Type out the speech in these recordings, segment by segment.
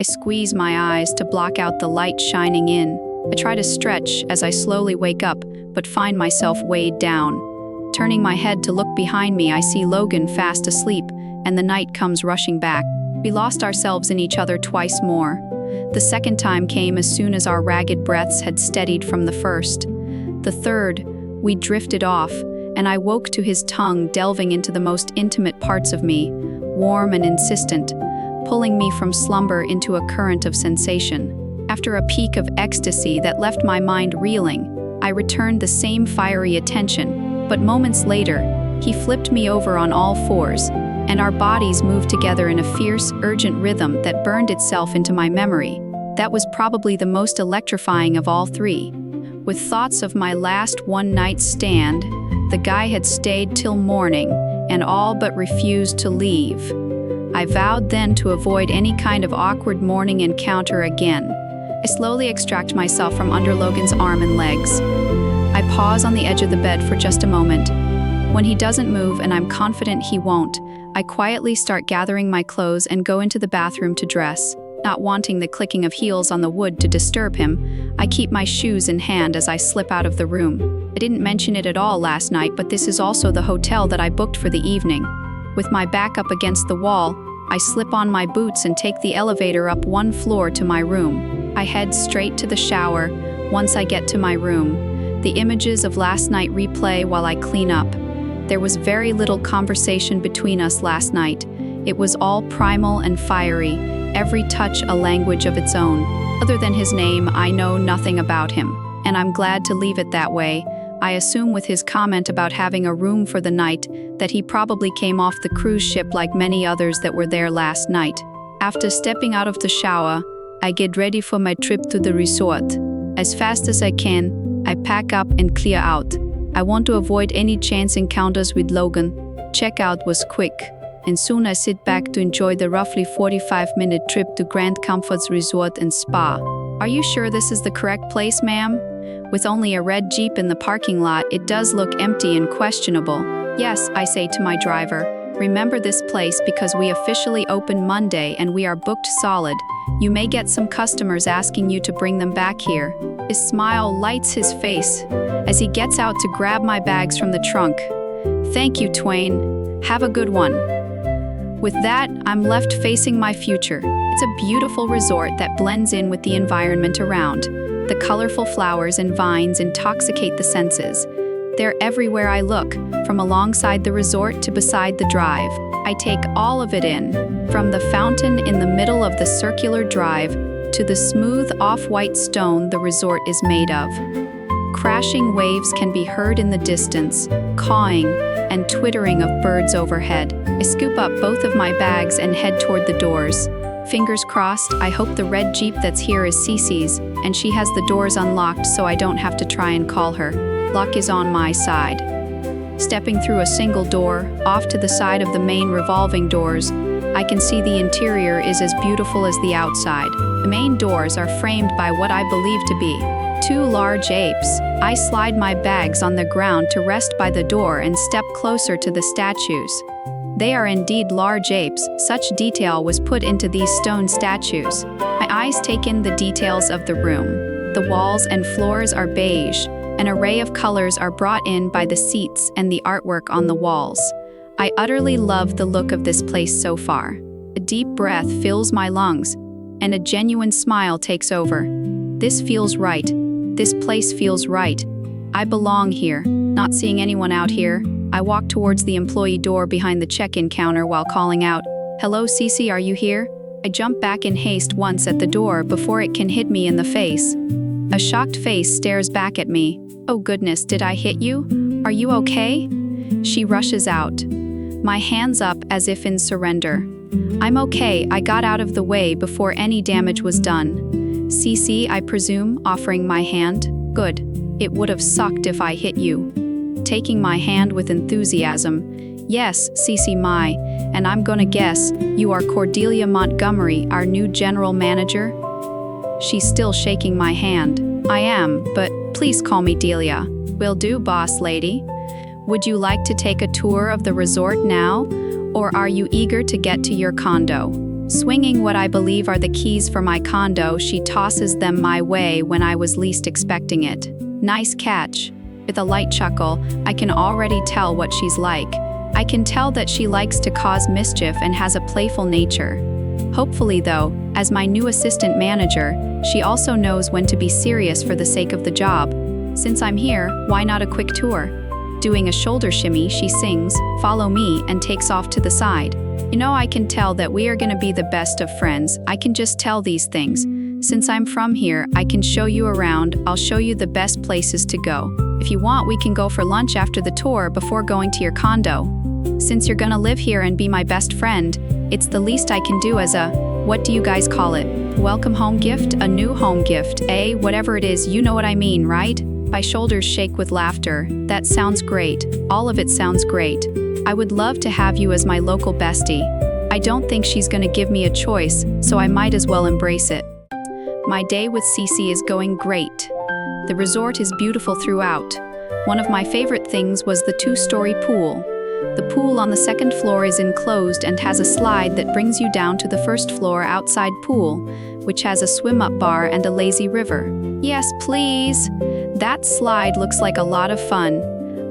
I squeeze my eyes to block out the light shining in. I try to stretch as I slowly wake up, but find myself weighed down. Turning my head to look behind me, I see Logan fast asleep, and the night comes rushing back. We lost ourselves in each other twice more. The second time came as soon as our ragged breaths had steadied from the first. The third, we drifted off, and I woke to his tongue delving into the most intimate parts of me, warm and insistent, pulling me from slumber into a current of sensation. After a peak of ecstasy that left my mind reeling, I returned the same fiery attention, but moments later, he flipped me over on all fours, and our bodies moved together in a fierce, urgent rhythm that burned itself into my memory. That was probably the most electrifying of all three. With thoughts of my last one-night stand, the guy had stayed till morning, and all but refused to leave. I vowed then to avoid any kind of awkward morning encounter again. I slowly extract myself from under Logan's arm and legs. I pause on the edge of the bed for just a moment. When he doesn't move, and I'm confident he won't, I quietly start gathering my clothes and go into the bathroom to dress. Not wanting the clicking of heels on the wood to disturb him, I keep my shoes in hand as I slip out of the room. I didn't mention it at all last night, but this is also the hotel that I booked for the evening. With my back up against the wall, I slip on my boots and take the elevator up one floor to my room. I head straight to the shower. Once I get to my room, the images of last night replay while I clean up. There was very little conversation between us last night. It was all primal and fiery, every touch a language of its own. Other than his name, I know nothing about him, and I'm glad to leave it that way. I assume with his comment about having a room for the night that he probably came off the cruise ship like many others that were there last night. After stepping out of the shower, I get ready for my trip to the resort. As fast as I can, I pack up and clear out. I want to avoid any chance encounters with Logan. Checkout was quick, and soon I sit back to enjoy the roughly 45-minute trip to Grand Comforts Resort and Spa. Are you sure this is the correct place, ma'am? With only a red Jeep in the parking lot, it does look empty and questionable. Yes, I say to my driver. Remember this place because we officially open Monday and we are booked solid. You may get some customers asking you to bring them back here. His smile lights his face as he gets out to grab my bags from the trunk. Thank you, Twain. Have a good one. With that, I'm left facing my future. It's a beautiful resort that blends in with the environment around. The colorful flowers and vines intoxicate the senses. They're everywhere I look, from alongside the resort to beside the drive. I take all of it in, from the fountain in the middle of the circular drive to the smooth off-white stone the resort is made of. Crashing waves can be heard in the distance, cawing and twittering of birds overhead. I scoop up both of my bags and head toward the doors. Fingers crossed, I hope the red Jeep that's here is Cece's, and she has the doors unlocked so I don't have to try and call her. Luck is on my side. Stepping through a single door, off to the side of the main revolving doors, I can see the interior is as beautiful as the outside. The main doors are framed by what I believe to be 2 large apes. I slide my bags on the ground to rest by the door and step closer to the statues. They are indeed large apes. Such detail was put into these stone statues. My eyes take in the details of the room. The walls and floors are beige. An array of colors are brought in by the seats and the artwork on the walls. I utterly love the look of this place so far. A deep breath fills my lungs, and a genuine smile takes over. This feels right. This place feels right. I belong here. Not seeing anyone out here, I walk towards the employee door behind the check-in counter while calling out, "Hello, Cece, are you here?" I jump back in haste once at the door before it can hit me in the face. A shocked face stares back at me. "Oh goodness, did I hit you? Are you okay?" She rushes out, my hands up as if in surrender. "I'm okay, I got out of the way before any damage was done." "Cece, I presume," offering my hand. "Good. It would have sucked if I hit you." Taking my hand with enthusiasm. "Yes, Cece, and I'm gonna guess you are Cordelia Montgomery, our new general manager?" She's still shaking my hand. "I am, but please call me Delia." "Will do, boss lady." "Would you like to take a tour of the resort now, or are you eager to get to your condo?" Swinging what I believe are the keys for my condo, she tosses them my way when I was least expecting it. Nice catch. With a light chuckle, I can already tell what she's like. I can tell that she likes to cause mischief and has a playful nature. Hopefully though, as my new assistant manager, she also knows when to be serious for the sake of the job. Since I'm here, why not a quick tour? Doing a shoulder shimmy, she sings, "Follow me," and takes off to the side. I can tell that we are going to be the best of friends. I can just tell these things. Since I'm from here, I can show you around. I'll show you the best places to go. If you want, we can go for lunch after the tour before going to your condo. Since you're gonna live here and be my best friend, it's the least I can do as a, what do you guys call it? Welcome home gift? A new home gift, eh? Whatever it is, you know what I mean, right? My shoulders shake with laughter. That sounds great. All of it sounds great. I would love to have you as my local bestie. I don't think she's gonna give me a choice, so I might as well embrace it. My day with Cece is going great. The resort is beautiful throughout. One of my favorite things was the 2-story pool. The pool on the second floor is enclosed and has a slide that brings you down to the first floor outside pool, which has a swim-up bar and a lazy river. Yes, please. That slide looks like a lot of fun.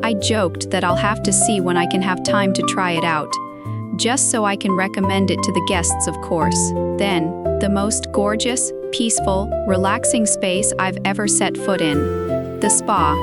I joked that I'll have to see when I can have time to try it out. Just so I can recommend it to the guests, of course. Then, the most gorgeous, peaceful, relaxing space I've ever set foot in. The spa.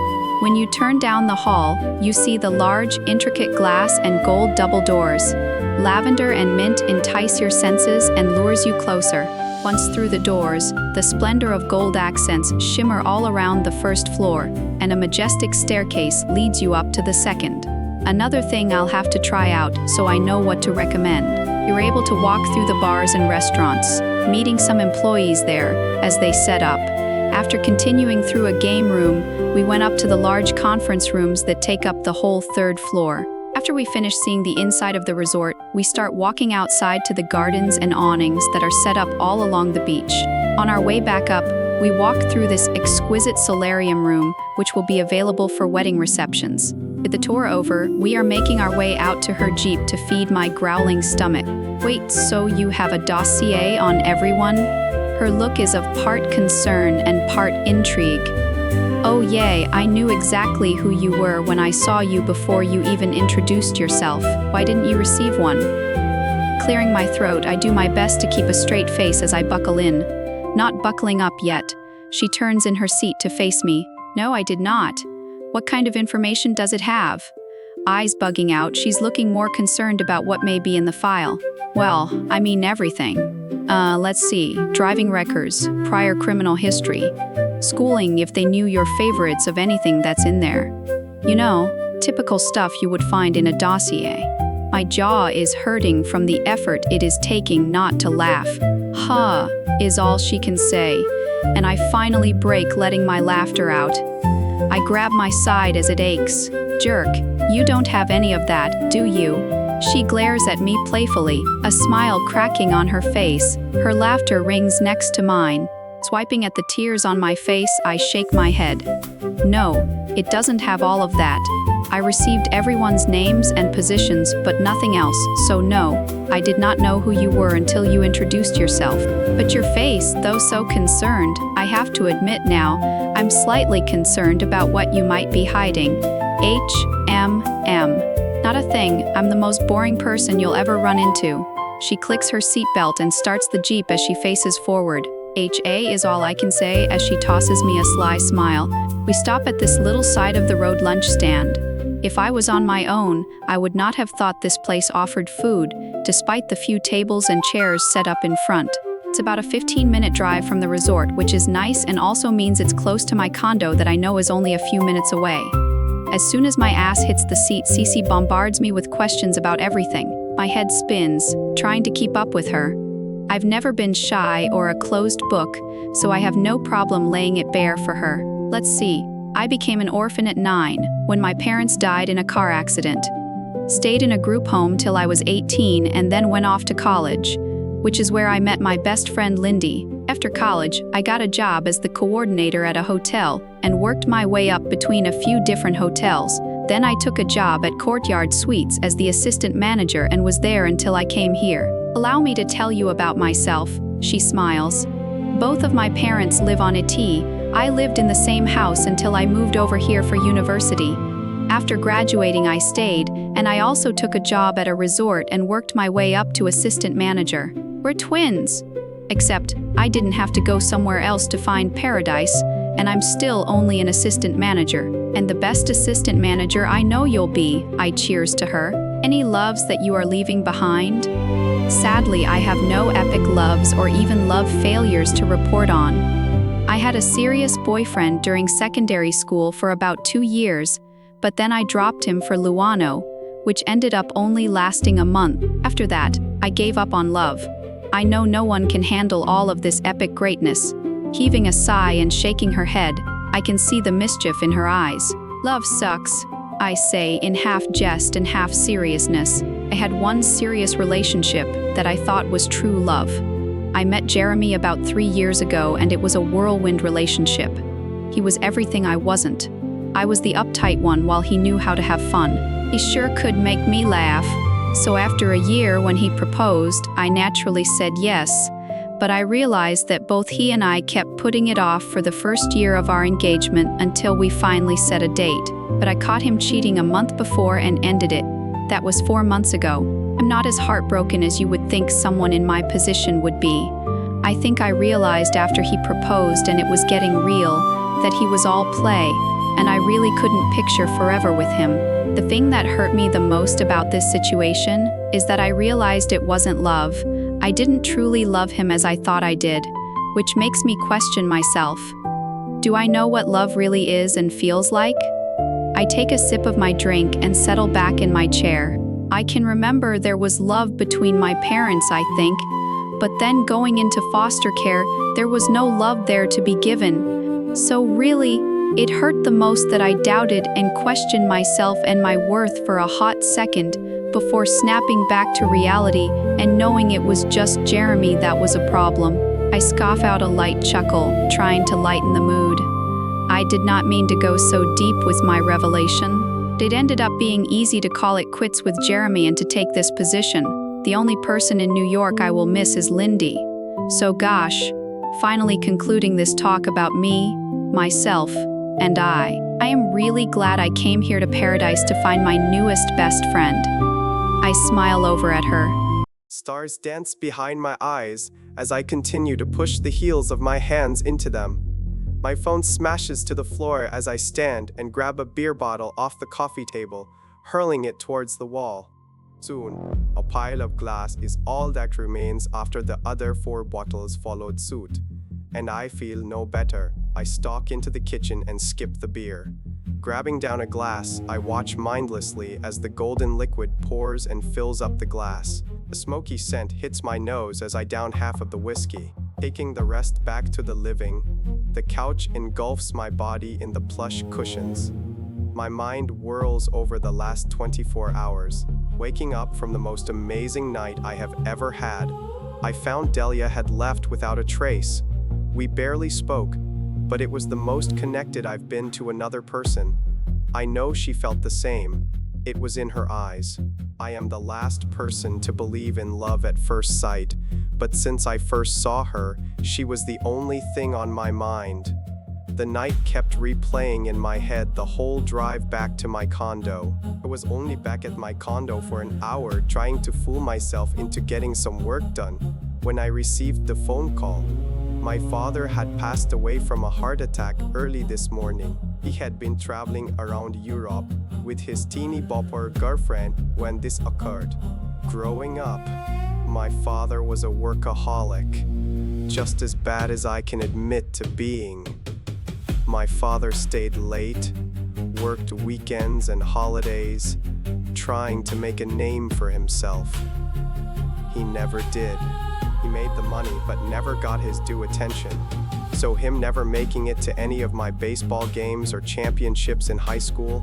When you turn down the hall, you see the large, intricate glass and gold double doors. Lavender and mint entice your senses and lures you closer. Once through the doors, the splendor of gold accents shimmer all around the first floor, and a majestic staircase leads you up to the second. Another thing I'll have to try out so I know what to recommend. You're able to walk through the bars and restaurants, meeting some employees there as they set up. After continuing through a game room, we went up to the large conference rooms that take up the whole third floor. After we finish seeing the inside of the resort, we start walking outside to the gardens and awnings that are set up all along the beach. On our way back up, we walk through this exquisite solarium room, which will be available for wedding receptions. With the tour over, we are making our way out to her Jeep to feed my growling stomach. Wait, so you have a dossier on everyone? Her look is of part concern and part intrigue. Oh yay, I knew exactly who you were when I saw you before you even introduced yourself. Why didn't you receive one? Clearing my throat, I do my best to keep a straight face as I buckle in. Not buckling up yet. She turns in her seat to face me. No, I did not. What kind of information does it have? Eyes bugging out, she's looking more concerned about what may be in the file. Well, I mean everything. Let's see. Driving records, prior criminal history, schooling if they knew your favorites of anything that's in there. Typical stuff you would find in a dossier. My jaw is hurting from the effort it is taking not to laugh. Huh, is all she can say, and I finally break letting my laughter out. I grab my side as it aches. Jerk, you don't have any of that, do you? She glares at me playfully, a smile cracking on her face. Her laughter rings next to mine. Swiping at the tears on my face, I shake my head. No, it doesn't have all of that. I received everyone's names and positions, but nothing else, so no, I did not know who you were until you introduced yourself. But your face, though so concerned, I have to admit now, I'm slightly concerned about what you might be hiding. Not a thing, I'm the most boring person you'll ever run into. She clicks her seatbelt and starts the Jeep as she faces forward. HA is all I can say as she tosses me a sly smile. We stop at this little side-of-the-road lunch stand. If I was on my own, I would not have thought this place offered food, despite the few tables and chairs set up in front. It's about a 15-minute drive from the resort, which is nice and also means it's close to my condo that I know is only a few minutes away. As soon as my ass hits the seat, Cece bombards me with questions about everything. My head spins, trying to keep up with her. I've never been shy or a closed book, so I have no problem laying it bare for her. Let's see. I became an orphan at 9, when my parents died in a car accident. Stayed in a group home till I was 18 and then went off to college, which is where I met my best friend Lindy. After college, I got a job as the coordinator at a hotel and worked my way up between a few different hotels. Then I took a job at Courtyard Suites as the assistant manager and was there until I came here. Allow me to tell you about myself, she smiles. Both of my parents live on IT. I lived in the same house until I moved over here for university. After graduating, I stayed, and I also took a job at a resort and worked my way up to assistant manager. We're twins. Except, I didn't have to go somewhere else to find paradise, and I'm still only an assistant manager. And the best assistant manager I know you'll be, I cheers to her. Any loves that you are leaving behind? Sadly, I have no epic loves or even love failures to report on. I had a serious boyfriend during secondary school for about 2 years, but then I dropped him for Luano, which ended up only lasting a month. After that, I gave up on love. I know no one can handle all of this epic greatness. Heaving a sigh and shaking her head, I can see the mischief in her eyes. Love sucks, I say in half jest and half seriousness. I had one serious relationship that I thought was true love. I met Jeremy about 3 years ago, and it was a whirlwind relationship. He was everything I wasn't. I was the uptight one while he knew how to have fun. He sure could make me laugh. So after a year, when he proposed, I naturally said yes, but I realized that both he and I kept putting it off for the first year of our engagement until we finally set a date. But I caught him cheating a month before and ended it. That was 4 months ago. I'm not as heartbroken as you would think someone in my position would be. I think I realized after he proposed and it was getting real that he was all play, and I really couldn't picture forever with him. The thing that hurt me the most about this situation is that I realized it wasn't love. I didn't truly love him as I thought I did, which makes me question myself. Do I know what love really is and feels like? I take a sip of my drink and settle back in my chair. I can remember there was love between my parents, I think, but then going into foster care, there was no love there to be given. So really, it hurt the most that I doubted and questioned myself and my worth for a hot second before snapping back to reality and knowing it was just Jeremy that was a problem. I scoff out a light chuckle, trying to lighten the mood. I did not mean to go so deep with my revelation. It ended up being easy to call it quits with Jeremy and to take this position. The only person in New York I will miss is Lindy. So gosh, finally concluding this talk about me, myself, and I am really glad I came here to paradise to find my newest best friend. I smile over at her. Stars dance behind my eyes as I continue to push the heels of my hands into them. My phone smashes to the floor as I stand and grab a beer bottle off the coffee table, hurling it towards the wall. Soon, a pile of glass is all that remains after the other 4 bottles followed suit. And I feel no better. I stalk into the kitchen and skip the beer. Grabbing down a glass, I watch mindlessly as the golden liquid pours and fills up the glass. The smoky scent hits my nose as I down half of the whiskey. Taking the rest back to the living, the couch engulfs my body in the plush cushions. My mind whirls over the last 24 hours. Waking up from the most amazing night I have ever had, I found Delia had left without a trace. We barely spoke, but it was the most connected I've been to another person. I know she felt the same. It was in her eyes. I am the last person to believe in love at first sight, but since I first saw her, she was the only thing on my mind. The night kept replaying in my head the whole drive back to my condo. I was only back at my condo for an hour trying to fool myself into getting some work done when I received the phone call. My father had passed away from a heart attack early this morning. He had been traveling around Europe with his teeny bopper girlfriend when this occurred. Growing up, my father was a workaholic, just as bad as I can admit to being. My father stayed late, worked weekends and holidays, trying to make a name for himself. He never did. He made the money but never got his due attention. So him never making it to any of my baseball games or championships in high school,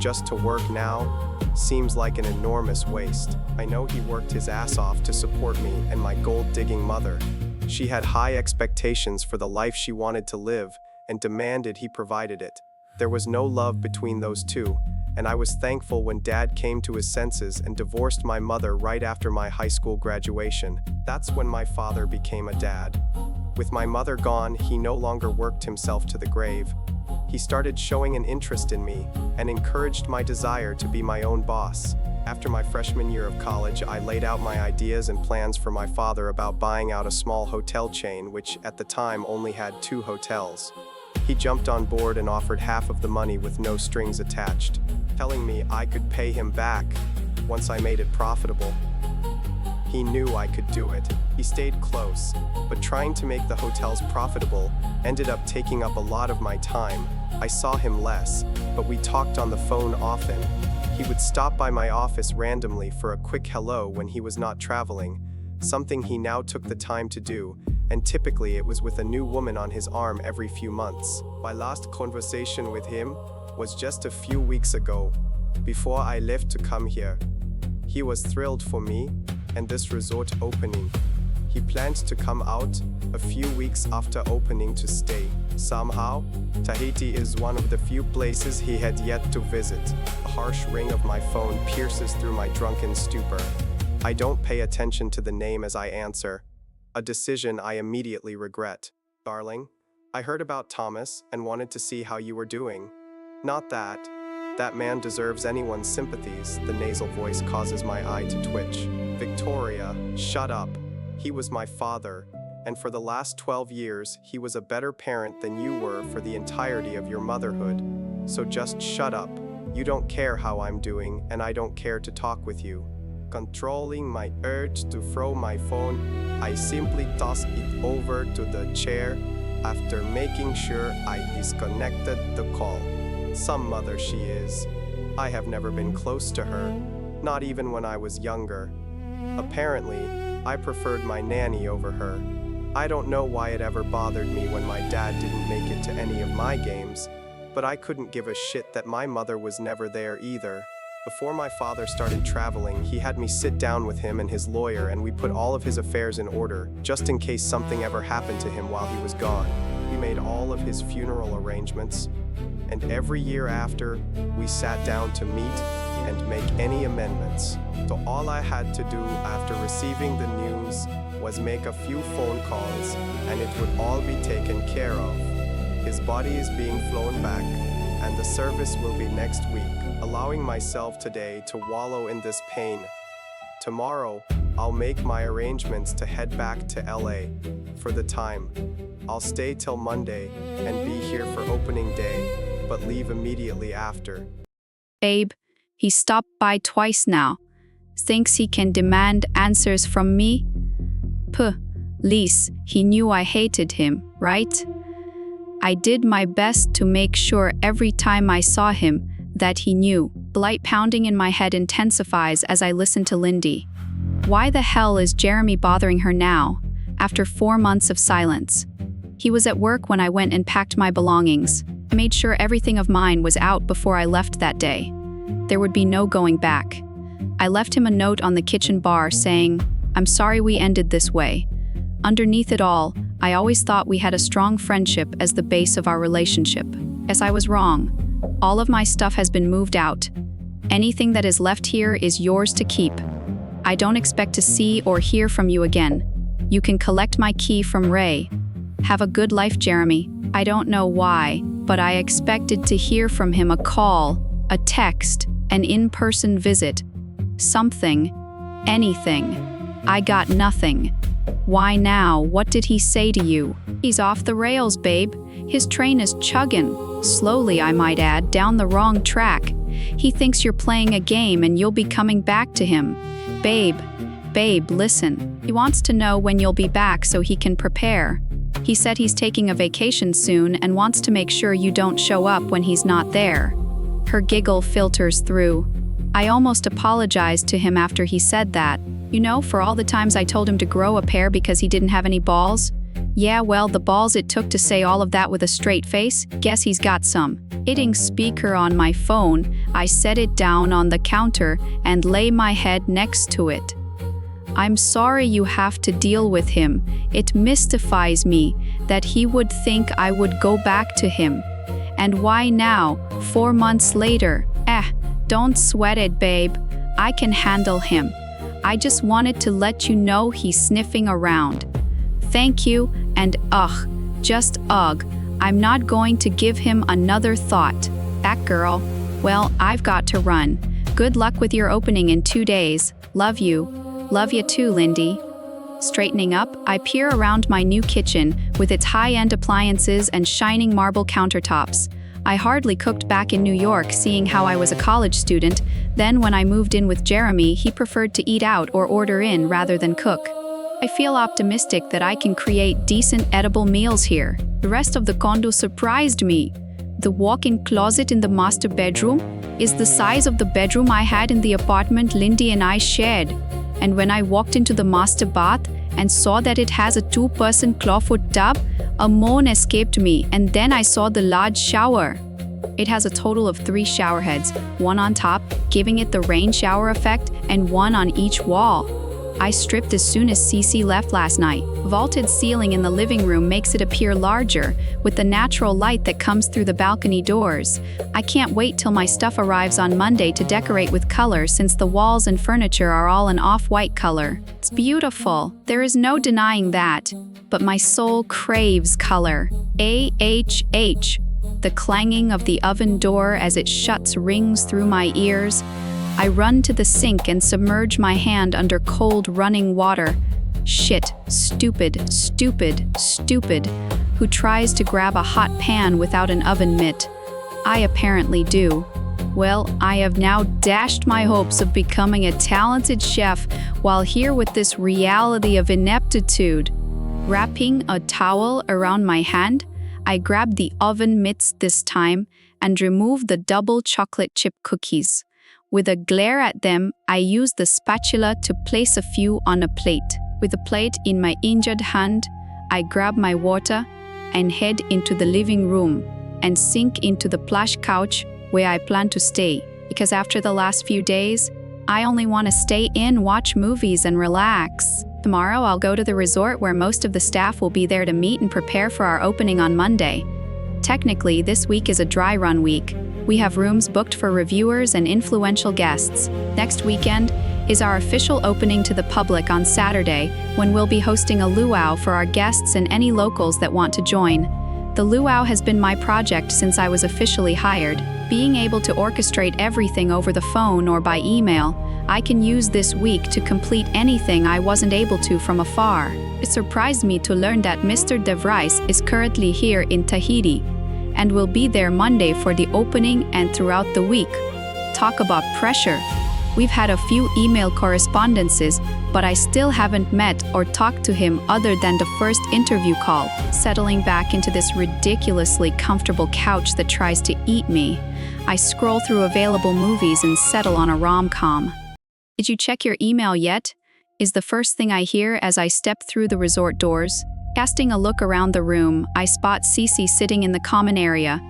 just to work now, seems like an enormous waste. I know he worked his ass off to support me and my gold-digging mother. She had high expectations for the life she wanted to live and demanded he provided it. There was no love between those two, and I was thankful when Dad came to his senses and divorced my mother right after my high school graduation. That's when my father became a dad. With my mother gone, he no longer worked himself to the grave. He started showing an interest in me and encouraged my desire to be my own boss. After my freshman year of college, I laid out my ideas and plans for my father about buying out a small hotel chain, which at the time only had 2 hotels. He jumped on board and offered half of the money with no strings attached, telling me I could pay him back once I made it profitable. He knew I could do it. He stayed close, but trying to make the hotels profitable ended up taking up a lot of my time. I saw him less, but we talked on the phone often. He would stop by my office randomly for a quick hello when he was not traveling, something he now took the time to do, and typically it was with a new woman on his arm every few months. My last conversation with him was just a few weeks ago, before I left to come here. He was thrilled for me and this resort opening. He planned to come out a few weeks after opening to stay. Somehow, Tahiti is one of the few places he had yet to visit. The harsh ring of my phone pierces through my drunken stupor. I don't pay attention to the name as I answer, a decision I immediately regret. Darling, I heard about Thomas and wanted to see how you were doing. Not that. That man deserves anyone's sympathies. The nasal voice causes my eye to twitch. Victoria, shut up. He was my father, and for the last 12 years, he was a better parent than you were for the entirety of your motherhood. So just shut up. You don't care how I'm doing, and I don't care to talk with you. Controlling my urge to throw my phone, I simply tossed it over to the chair after making sure I disconnected the call. Some mother she is. I have never been close to her, not even when I was younger. Apparently, I preferred my nanny over her. I don't know why it ever bothered me when my dad didn't make it to any of my games, but I couldn't give a shit that my mother was never there either. Before my father started traveling, he had me sit down with him and his lawyer, and we put all of his affairs in order, just in case something ever happened to him while he was gone. We made all of his funeral arrangements, and every year after, we sat down to meet and make any amendments. So all I had to do after receiving the news was make a few phone calls, and it would all be taken care of. His body is being flown back, and the service will be next week, allowing myself today to wallow in this pain. Tomorrow, I'll make my arrangements to head back to LA. For the time, I'll stay till Monday and be here for opening day, but leave immediately after. Babe, he stopped by twice now. Thinks he can demand answers from me? Puh, Lise, he knew I hated him, right? I did my best to make sure every time I saw him that he knew. Blight pounding in my head intensifies as I listen to Lindy. Why the hell is Jeremy bothering her now, after 4 months of silence? He was at work when I went and packed my belongings. I made sure everything of mine was out before I left that day. There would be no going back. I left him a note on the kitchen bar saying, "I'm sorry we ended this way." Underneath it all, I always thought we had a strong friendship as the base of our relationship. Yes, I was wrong. All of my stuff has been moved out. Anything that is left here is yours to keep. I don't expect to see or hear from you again. You can collect my key from Ray. Have a good life, Jeremy. I don't know why, but I expected to hear from him, a call, a text, an in-person visit. Something. Anything. I got nothing. Why now? What did he say to you? He's off the rails, babe. His train is chugging, slowly I might add, down the wrong track. He thinks you're playing a game and you'll be coming back to him. Babe, listen. He wants to know when you'll be back so he can prepare. He said he's taking a vacation soon and wants to make sure you don't show up when he's not there. Her giggle filters through. I almost apologized to him after he said that. You know, for all the times I told him to grow a pair because he didn't have any balls. Yeah, well, the balls it took to say all of that with a straight face, guess he's got some. Hitting speaker on my phone, I set it down on the counter and lay my head next to it. I'm sorry you have to deal with him. It mystifies me that he would think I would go back to him. And why now, 4 months later? Don't sweat it, babe. I can handle him. I just wanted to let you know he's sniffing around. Thank you, and just ugh. I'm not going to give him another thought. That girl. Well, I've got to run. Good luck with your opening in 2 days. Love you. Love you too, Lindy. Straightening up, I peer around my new kitchen with its high-end appliances and shining marble countertops. I hardly cooked back in New York, seeing how I was a college student. Then when I moved in with Jeremy, he preferred to eat out or order in rather than cook. I feel optimistic that I can create decent edible meals here. The rest of the condo surprised me. The walk-in closet in the master bedroom is the size of the bedroom I had in the apartment Lindy and I shared. And when I walked into the master bath and saw that it has a 2-person clawfoot tub, a moan escaped me, and then I saw the large shower. It has a total of 3 shower heads, one on top, giving it the rain shower effect, and one on each wall. I stripped as soon as Cece left last night. Vaulted ceiling in the living room makes it appear larger, with the natural light that comes through the balcony doors. I can't wait till my stuff arrives on Monday to decorate with color, since the walls and furniture are all an off-white color. It's beautiful, there is no denying that. But my soul craves color. AHH. The clanging of the oven door as it shuts rings through my ears. I run to the sink and submerge my hand under cold running water. Shit, stupid, stupid, stupid. Who tries to grab a hot pan without an oven mitt? I apparently do. Well, I have now dashed my hopes of becoming a talented chef while here with this reality of ineptitude. Wrapping a towel around my hand, I grab the oven mitts this time and remove the double chocolate chip cookies. With a glare at them, I use the spatula to place a few on a plate. With the plate in my injured hand, I grab my water and head into the living room and sink into the plush couch where I plan to stay, because after the last few days, I only want to stay in, watch movies, and relax. Tomorrow I'll go to the resort where most of the staff will be there to meet and prepare for our opening on Monday. Technically, this week is a dry run week. We have rooms booked for reviewers and influential guests. Next weekend is our official opening to the public on Saturday, when we'll be hosting a luau for our guests and any locals that want to join. The luau has been my project since I was officially hired. Being able to orchestrate everything over the phone or by email, I can use this week to complete anything I wasn't able to from afar. It surprised me to learn that Mr. De Vries is currently here in Tahiti and will be there Monday for the opening and throughout the week. Talk about pressure. We've had a few email correspondences, but I still haven't met or talked to him other than the first interview call. Settling back into this ridiculously comfortable couch that tries to eat me, I scroll through available movies and settle on a rom-com. Did you check your email yet? Is the first thing I hear as I step through the resort doors. Casting a look around the room, I spot Cece sitting in the common area.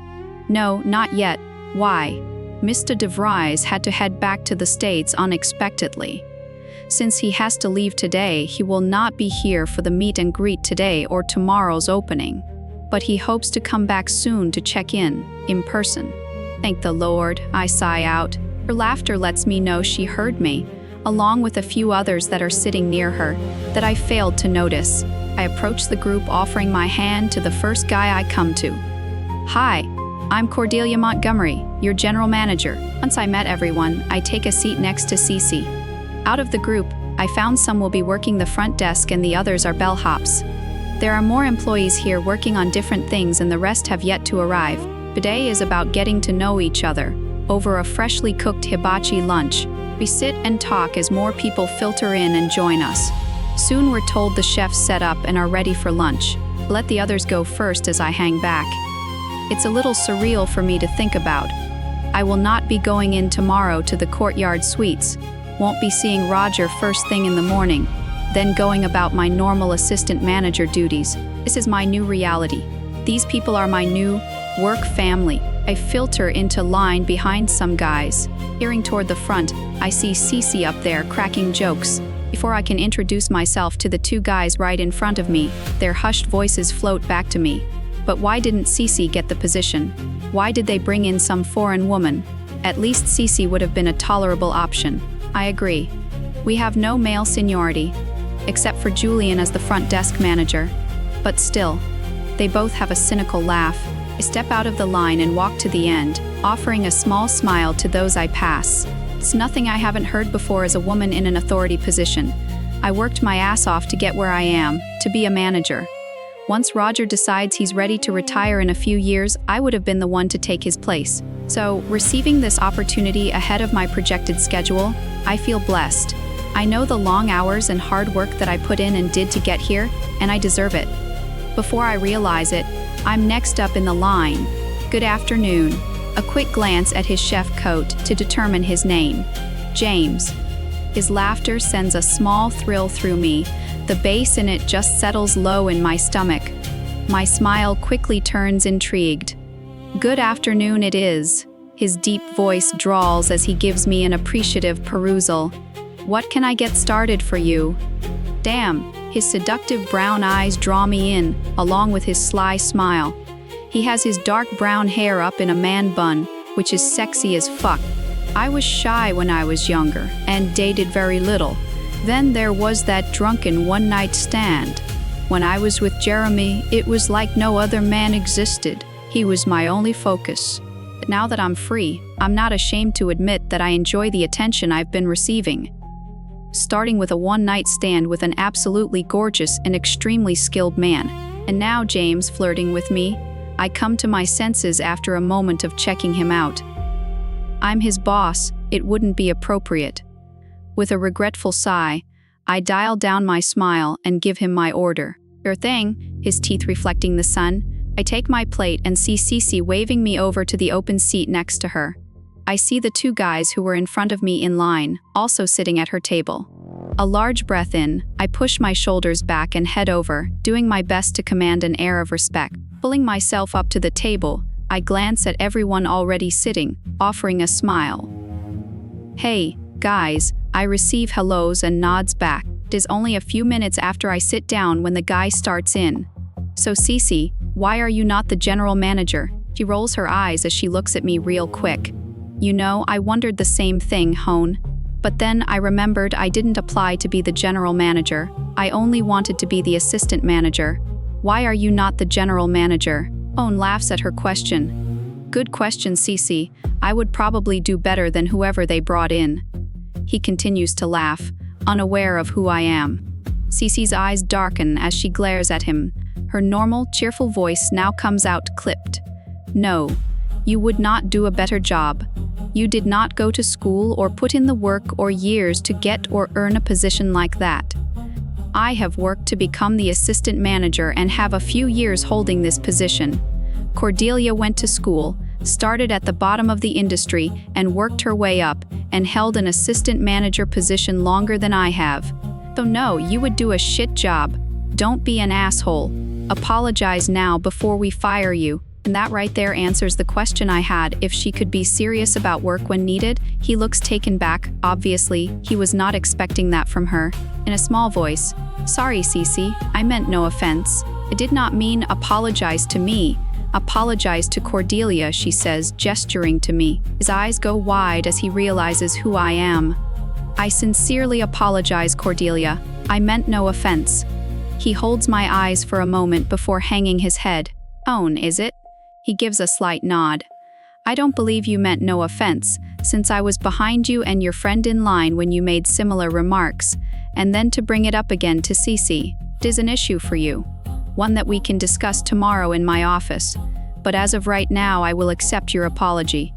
No, not yet. Why? Mr. De Vries had to head back to the States unexpectedly. Since he has to leave today, he will not be here for the meet and greet today or tomorrow's opening. But he hopes to come back soon to check in person. Thank the Lord, I sigh out. Her laughter lets me know she heard me, along with a few others that are sitting near her, that I failed to notice. I approach the group, offering my hand to the first guy I come to. Hi, I'm Cordelia Montgomery, your general manager. Once I met everyone, I take a seat next to Cece. Out of the group, I found some will be working the front desk and the others are bellhops. There are more employees here working on different things and the rest have yet to arrive. Today is about getting to know each other. Over a freshly cooked hibachi lunch, we sit and talk as more people filter in and join us. Soon we're told the chefs set up and are ready for lunch. Let the others go first as I hang back. It's a little surreal for me to think about. I will not be going in tomorrow to the Courtyard Suites, won't be seeing Roger first thing in the morning, then going about my normal assistant manager duties. This is my new reality. These people are my new work family. I filter into line behind some guys. Peering toward the front, I see Cece up there cracking jokes. Before I can introduce myself to the two guys right in front of me, their hushed voices float back to me. But why didn't Cece get the position? Why did they bring in some foreign woman? At least Cece would have been a tolerable option. I agree. We have no male seniority, except for Julian as the front desk manager. But still, they both have a cynical laugh. I step out of the line and walk to the end, offering a small smile to those I pass. It's nothing I haven't heard before as a woman in an authority position. I worked my ass off to get where I am, to be a manager. Once Roger decides he's ready to retire in a few years, I would have been the one to take his place. So, receiving this opportunity ahead of my projected schedule, I feel blessed. I know the long hours and hard work that I put in and did to get here, and I deserve it. Before I realize it, I'm next up in the line. Good afternoon. A quick glance at his chef coat to determine his name. James. His laughter sends a small thrill through me. The bass in it just settles low in my stomach. My smile quickly turns intrigued. Good afternoon it is. His deep voice drawls as he gives me an appreciative perusal. What can I get started for you? Damn, his seductive brown eyes draw me in, along with his sly smile. He has his dark brown hair up in a man bun, which is sexy as fuck. I was shy when I was younger, and dated very little. Then there was that drunken one-night stand. When I was with Jeremy, it was like no other man existed. He was my only focus. But now that I'm free, I'm not ashamed to admit that I enjoy the attention I've been receiving. Starting with a one-night stand with an absolutely gorgeous and extremely skilled man. And now James flirting with me. I come to my senses after a moment of checking him out. I'm his boss, it wouldn't be appropriate. With a regretful sigh, I dial down my smile and give him my order. Sure thing, his teeth reflecting the sun. I take my plate and see Cece waving me over to the open seat next to her. I see the two guys who were in front of me in line, also sitting at her table. A large breath in, I push my shoulders back and head over, doing my best to command an air of respect. Pulling myself up to the table, I glance at everyone already sitting, offering a smile. Hey, guys, I receive hellos and nods back. It is only a few minutes after I sit down when the guy starts in. So Cece, why are you not the general manager? She rolls her eyes as she looks at me real quick. You know, I wondered the same thing, Hone. But then I remembered I didn't apply to be the general manager. I only wanted to be the assistant manager. Why are you not the general manager? Hone laughs at her question. Good question, Cece. I would probably do better than whoever they brought in. He continues to laugh, unaware of who I am. Cece's eyes darken as she glares at him. Her normal, cheerful voice now comes out clipped. No, you would not do a better job. You did not go to school or put in the work or years to get or earn a position like that. I have worked to become the assistant manager and have a few years holding this position. Cordelia went to school, started at the bottom of the industry, and worked her way up, and held an assistant manager position longer than I have. So no, you would do a shit job. Don't be an asshole. Apologize now before we fire you. And that right there answers the question I had, if she could be serious about work when needed. He looks taken back. Obviously, he was not expecting that from her. In a small voice, sorry, Cece, I meant no offense. I did not mean apologize to me. Apologize to Cordelia, she says, gesturing to me. His eyes go wide as he realizes who I am. I sincerely apologize, Cordelia. I meant no offense. He holds my eyes for a moment before hanging his head. Own, is it? He gives a slight nod. I don't believe you meant no offense, since I was behind you and your friend in line when you made similar remarks, and then to bring it up again to Cece. It is an issue for you, one that we can discuss tomorrow in my office, but as of right now I will accept your apology.